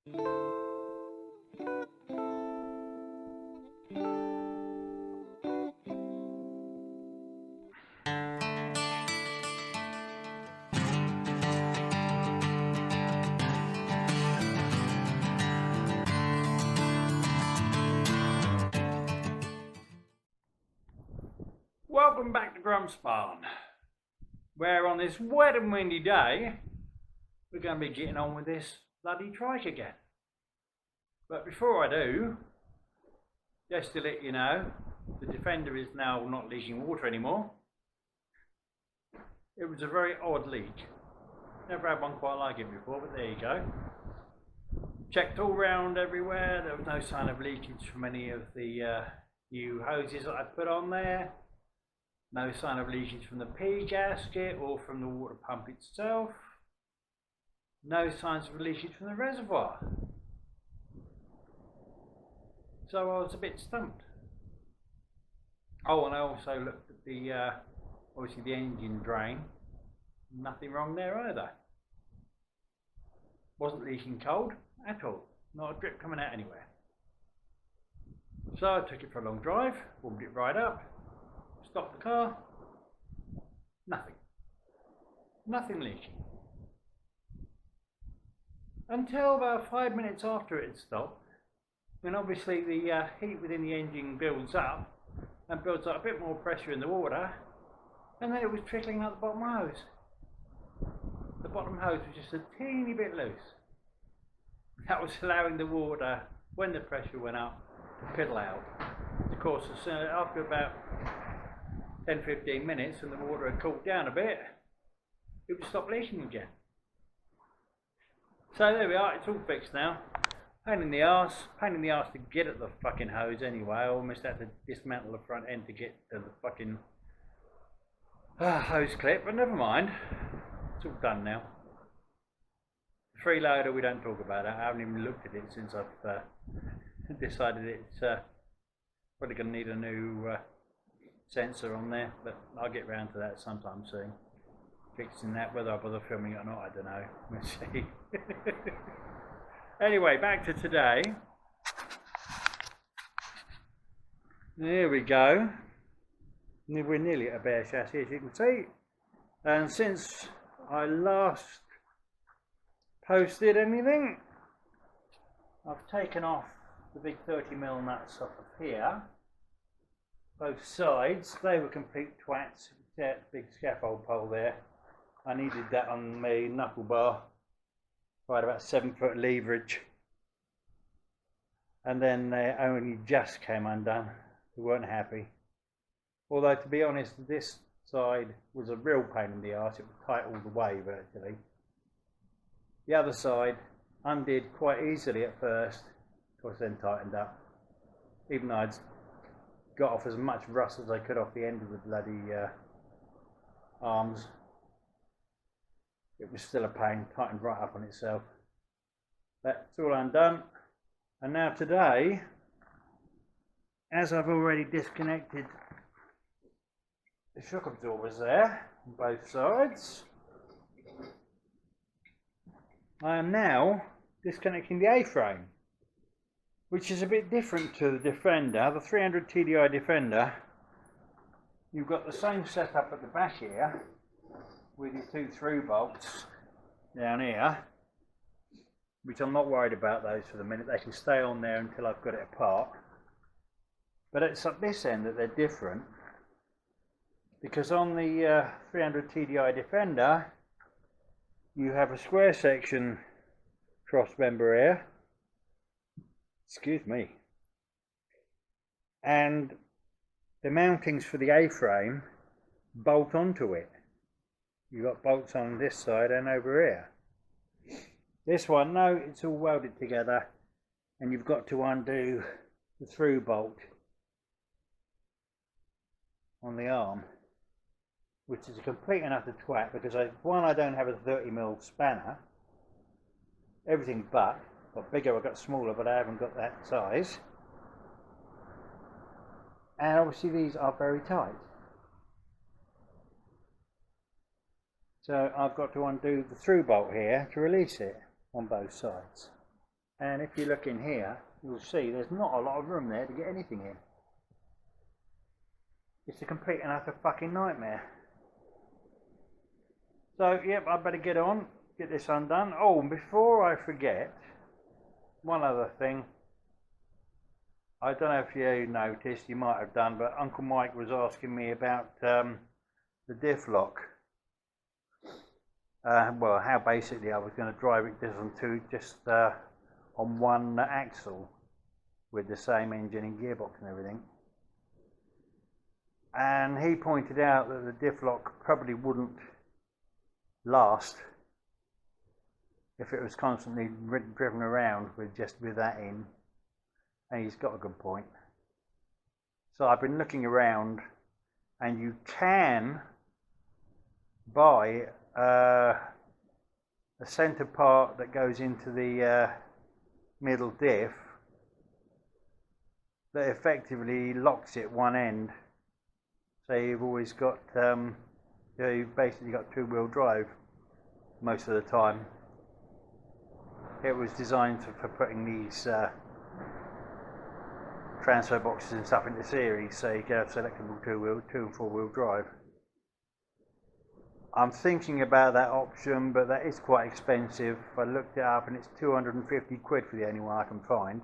Welcome back to Grump's barn, where on this wet and windy day we're going to be getting on with this bloody trike again. But before I do, just to let you know, the Defender is now not leaking water anymore. It was a very odd leak. Never had one quite like it before, but there you go. Checked all round everywhere, there was no sign of leakage from any of the new hoses that I put on there. No sign of leakage from the P gasket or from the water pump itself. No signs of leakage from the reservoir. So I was a bit stumped. Oh, and I also looked at the, obviously the engine drain. Nothing wrong there either. Wasn't leaking cold at all. Not a drip coming out anywhere. So I took it for a long drive, warmed it right up. Stopped the car, nothing leaking. Until about 5 minutes after it had stopped, when obviously the heat within the engine builds up and builds up a bit more pressure in the water, and then it was trickling out the bottom hose. The bottom hose was just a teeny bit loose. That was allowing the water, when the pressure went up, to piddle out. Of course, after about 10-15 minutes and the water had cooled down a bit, it would stop leaking again. So there we are, it's all fixed now. Pain in the arse to get at the fucking hose anyway. I almost had to dismantle the front end to get to the fucking hose clip, but never mind. It's all done now. The freeloader, we don't talk about it. I haven't even looked at it since I've decided it's probably going to need a new sensor on there, but I'll get round to that sometime soon. Fixing that, whether I bother filming it or not, I don't know. We'll see. Anyway, back to today. There we go. We're nearly at a bare chassis, as you can see. And since I last posted anything, I've taken off the big 30mm nuts off of here. Both sides, they were complete twats. That big scaffold pole there, I needed that on my knuckle bar. I had about 7 foot leverage, and then they only just came undone. They weren't happy. Although, to be honest, this side was a real pain in the arse. It was tight all the way virtually. The other side undid quite easily at first, of course then tightened up, even though I'd got off as much rust as I could off the end of the bloody arms. It was still a pain, tightened right up on itself. That's all undone. And now today, as I've already disconnected the shock absorbers there on both sides, I am now disconnecting the A-frame, which is a bit different to the Defender. The 300 TDI Defender, you've got the same setup at the back here with your 2 through bolts down here, which I'm not worried about those for the minute. They can stay on there until I've got it apart. But it's at this end that they're different, because on the 300 TDI Defender you have a square section cross member here, excuse me, and the mountings for the A-frame bolt onto it. You've got bolts on this side and over here. This one, no, it's all welded together, and you've got to undo the through bolt on the arm, which is a complete and utter twat, because I don't have a 30mm spanner, everything but. Got bigger, I've got smaller, but I haven't got that size. And obviously these are very tight. So I've got to undo the through bolt here to release it on both sides. And if you look in here, you'll see there's not a lot of room there to get anything in. It's a complete and utter fucking nightmare. So, yep, I better get on, get this undone. Oh, and before I forget, one other thing. I don't know if you noticed, you might have done, but Uncle Mike was asking me about the diff lock. Well, how basically I was going to drive it just on one axle with the same engine and gearbox and everything. And he pointed out that the diff lock probably wouldn't last if it was constantly driven around with that in. And he's got a good point. So I've been looking around, and you can buy a centre part that goes into the middle diff that effectively locks it one end. So you've always got, you've basically got two-wheel drive most of the time. It was designed for putting these transfer boxes and stuff into series, so you can have selectable two and four-wheel drive. I'm thinking about that option, but that is quite expensive. I looked it up and it's 250 quid for the only one I can find,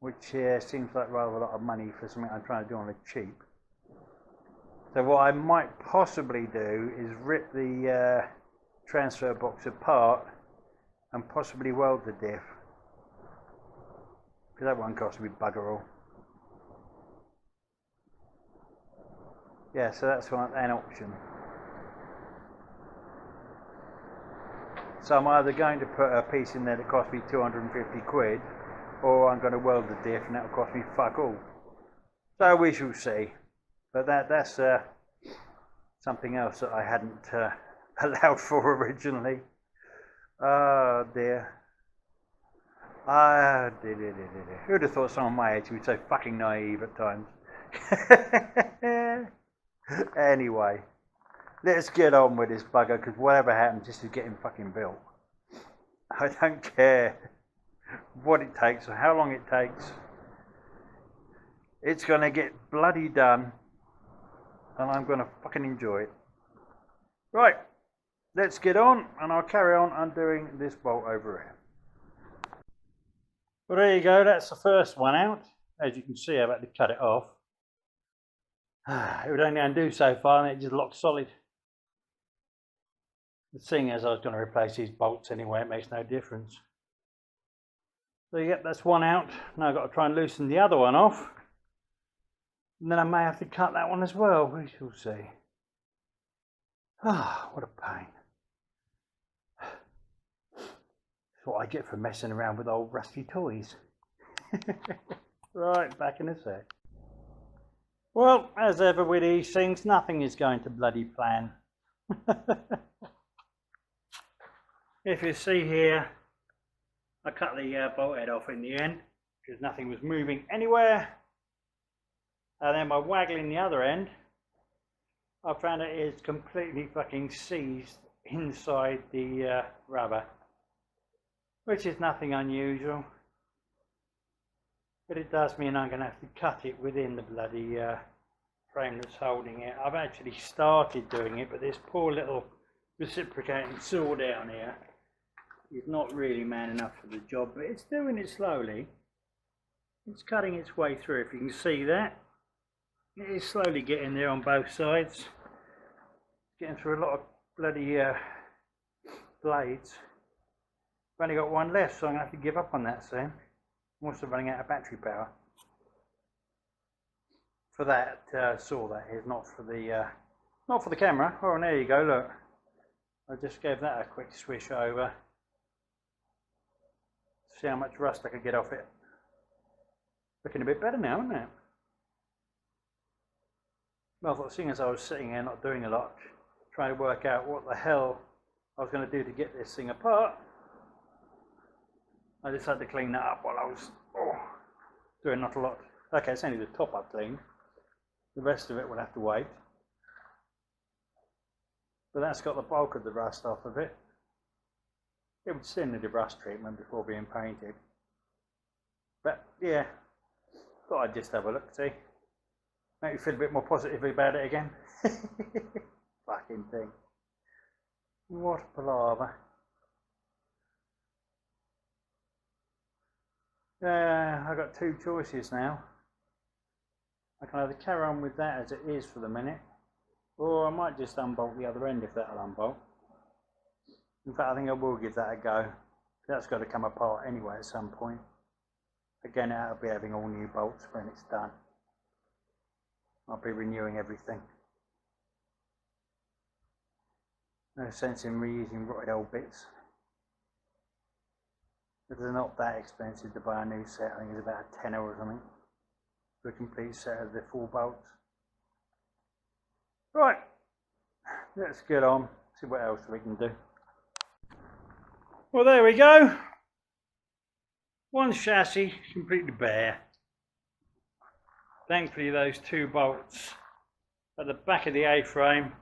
which seems like rather a lot of money for something I'm trying to do on the cheap. So what I might possibly do is rip the transfer box apart and possibly weld the diff, because that won't cost me bugger all. Yeah, so that's an option. So I'm either going to put a piece in there that costs me 250 quid, or I'm going to weld the diff and that'll cost me fuck all. So we shall see. But that's something else that I hadn't allowed for originally. Oh dear. Who'd have thought someone my age would be so fucking naive at times? Anyway, let's get on with this bugger, because whatever happens, this is getting fucking built. I don't care what it takes or how long it takes. It's going to get bloody done, and I'm going to fucking enjoy it. Right, let's get on, and I'll carry on undoing this bolt over here. Well, there you go, that's the first one out. As you can see, I've had to cut it off. It would only undo so far, and it just locked solid. The thing is, I was going to replace these bolts anyway, it makes no difference. So yep, that's one out. Now I've got to try and loosen the other one off. And then I may have to cut that one as well, we shall see. Ah, what a pain. That's what I get for messing around with old rusty toys. Right, back in a sec. Well, as ever with these things, nothing is going to bloody plan. If you see here, I cut the bolt head off in the end because nothing was moving anywhere, and then by waggling the other end I found it is completely fucking seized inside the rubber, which is nothing unusual, but it does mean I'm going to have to cut it within the bloody frame that's holding it. I've actually started doing it, but this poor little reciprocating saw down here is not really man enough for the job, but it's doing it slowly. It's cutting its way through, if you can see that. It is slowly getting there on both sides. Getting through a lot of bloody blades. I've only got one left, so I'm going to have to give up on that soon. I'm also running out of battery power. For that saw, that is, not for the camera. Oh, and there you go, look. I just gave that a quick swish over. See how much rust I could get off it. Looking a bit better now, isn't it? Well, I thought, seeing as I was sitting here not doing a lot, trying to work out what the hell I was going to do to get this thing apart, I decided to clean that up while I was doing not a lot. Okay, it's only the top I've cleaned. The rest of it will have to wait. But that's got the bulk of the rust off of it. It would still need a rust treatment before being painted. But yeah, thought I'd just have a look, see. Make me feel a bit more positively about it again. Fucking thing. What a palaver. I've got two choices now. I can either carry on with that as it is for the minute, or I might just unbolt the other end if that'll unbolt. In fact, I think I will give that a go. That's got to come apart anyway at some point. Again, I'll be having all new bolts when it's done. I'll be renewing everything. No sense in reusing rotted old bits. They're not that expensive to buy a new set. I think it's about a tenner or something for a complete set of the 4 bolts. Right, let's get on, see what else we can do. Well, there we go. One chassis completely bare. Thankfully, those 2 bolts at the back of the A-frame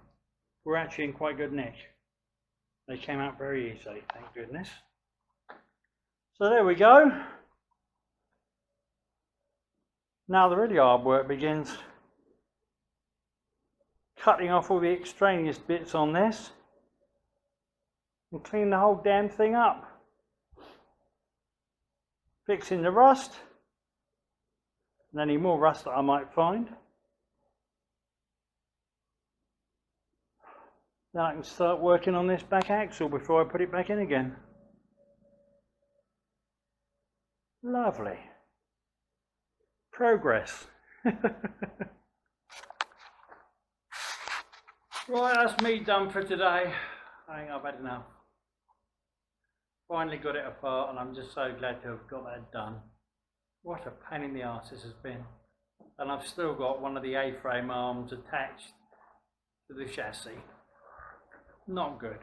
were actually in quite good nick. They came out very easily, thank goodness. So there we go. Now the really hard work begins. Cutting off all the extraneous bits on this and clean the whole damn thing up. Fixing the rust and any more rust that I might find. Then I can start working on this back axle before I put it back in again. Lovely. Progress. Right, that's me done for today. I think I've had enough. Finally got it apart and I'm just so glad to have got that done. What a pain in the arse this has been. And I've still got one of the A-frame arms attached to the chassis. Not good.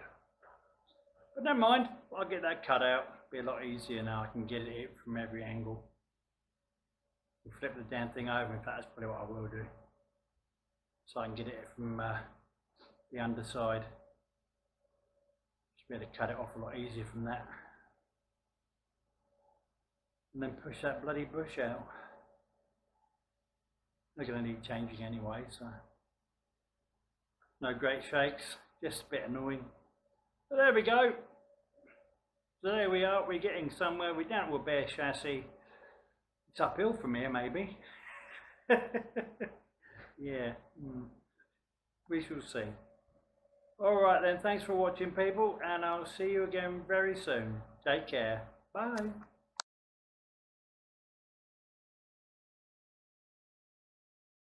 But never mind, I'll get that cut out. It'll be a lot easier now. I can get it from every angle. Flip the damn thing over, in fact that's probably what I will do. So I can get it from the underside. Should be able to cut it off a lot easier from that. And then push that bloody bush out. They're going to need changing anyway, so. No great shakes, just a bit annoying. But there we go. So there we are, we're getting somewhere. We're down to a bare chassis. It's uphill from here, maybe. Yeah, we shall see. Alright then, thanks for watching people, and I'll see you again very soon. Take care. Bye.